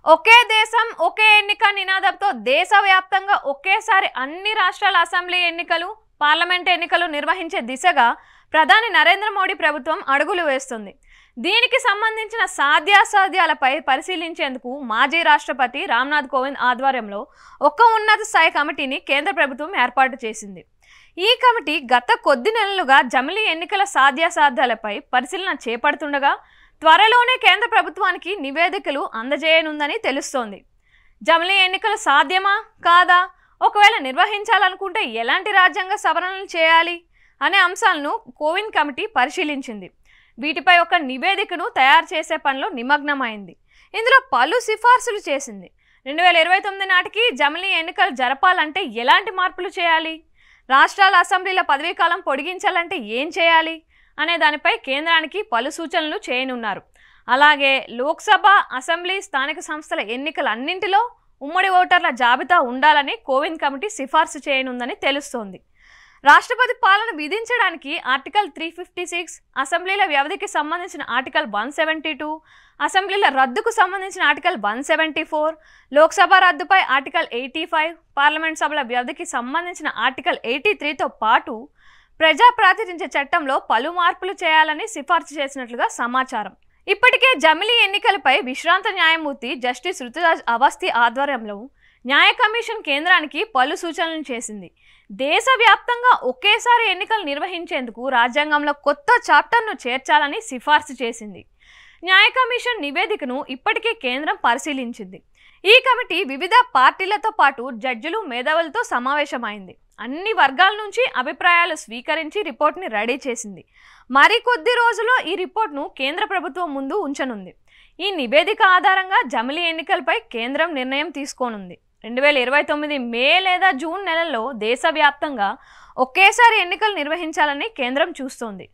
ఒకే దేశం ఒకే ఎన్నిక నినాదంతో దేశవ్యాప్తంగా ఒకేసారి అన్ని రాష్ట్రాల అసెంబ్లీ ఎన్నికలు, పార్లమెంట్ ఎన్నికలు నిర్వహించే దిశగా ప్రధాని నరేంద్ర మోడీ ప్రభుత్వం అడుగులు వేస్తుంది. దీనికి సంబంధించిన సాధ్యాసాధ్యాలపై పరిశీలించేందుకు మాజీ రాష్ట్రపతి రామ్నాథ్ కోవింద్ ఆధ్వర్యంలో ఒక ఉన్నత స్థాయి కమిటీని కేంద్ర ప్రభుత్వం ఏర్పాటు చేసింది. ఈ కమిటీ గత కొద్ది నెలలుగా జమిలీ ఎన్నికల సాధ్యాసాధ్యాలపై పరిశీలన చేపడుతుండగా త్వరలోనే కేంద్ర ప్రభుత్వానికి నివేదికలు అందజేయనుందని తెలుస్తోంది. జమిలీ ఎన్నికలు సాధ్యమా కాదా, ఒకవేళ నిర్వహించాలనుకుంటే ఎలాంటి రాజ్యాంగ సవరణలు చేయాలి అనే అంశాలను కోవింద్ కమిటీ పరిశీలించింది. వీటిపై ఒక నివేదికను తయారు చేసే పనిలో నిమగ్నమైంది. ఇందులో పలు సిఫార్సులు చేసింది. 2029 నాటికి జమిలీ ఎన్నికలు జరపాలంటే ఎలాంటి మార్పులు చేయాలి, రాష్ట్రాల అసెంబ్లీల పదవీకాలం పొడిగించాలంటే ఏం చేయాలి అనే దానిపై కేంద్రానికి పలు సూచనలు చేయనున్నారు. అలాగే లోక్సభ, అసెంబ్లీ, స్థానిక సంస్థల ఎన్నికలన్నింటిలో ఉమ్మడి ఓటర్ల జాబితా ఉండాలని కోవింద్ కమిటీ సిఫార్సు చేయనుందని తెలుస్తోంది. రాష్ట్రపతి పాలన విధించడానికి ఆర్టికల్ 356, అసెంబ్లీల వ్యవధికి సంబంధించిన ఆర్టికల్ 172, అసెంబ్లీల రద్దుకు సంబంధించిన ఆర్టికల్ 174, లోక్సభ రద్దుపై ఆర్టికల్ 85, పార్లమెంట్ సభల వ్యవధికి సంబంధించిన ఆర్టికల్ 83తో పాటు ప్రజా ప్రాతినిధ్య చట్టంలో పలు మార్పులు చేయాలని సిఫార్సు చేసినట్లుగా సమాచారం. ఇప్పటికే జమిలీ ఎన్నికలపై విశ్రాంత న్యాయమూర్తి జస్టిస్ రుతురాజ్ అవస్థి ఆధ్వర్యంలో న్యాయ కమిషన్ కేంద్రానికి పలు సూచనలు చేసింది. దేశవ్యాప్తంగా ఒకేసారి ఎన్నికలు నిర్వహించేందుకు రాజ్యాంగంలో కొత్త చాప్టర్ను చేర్చాలని సిఫార్సు చేసింది. న్యాయ కమిషన్ నివేదికను ఇప్పటికే కేంద్రం పరిశీలించింది. ఈ కమిటీ వివిధ పార్టీలతో పాటు జడ్జిలు, మేధావులతో సమావేశమైంది. అన్ని వర్గాల నుంచి అభిప్రాయాలు స్వీకరించి రిపోర్ట్ని రెడీ చేసింది. మరికొద్ది రోజుల్లో ఈ రిపోర్ట్ను కేంద్ర ప్రభుత్వం ముందు ఉంచనుంది. ఈ నివేదిక ఆధారంగా జమిలీ ఎన్నికలపై కేంద్రం నిర్ణయం తీసుకోనుంది. 2029 మే లేదా జూన్ నెలల్లో దేశవ్యాప్తంగా ఒకేసారి ఎన్నికలు నిర్వహించాలని కేంద్రం చూస్తోంది.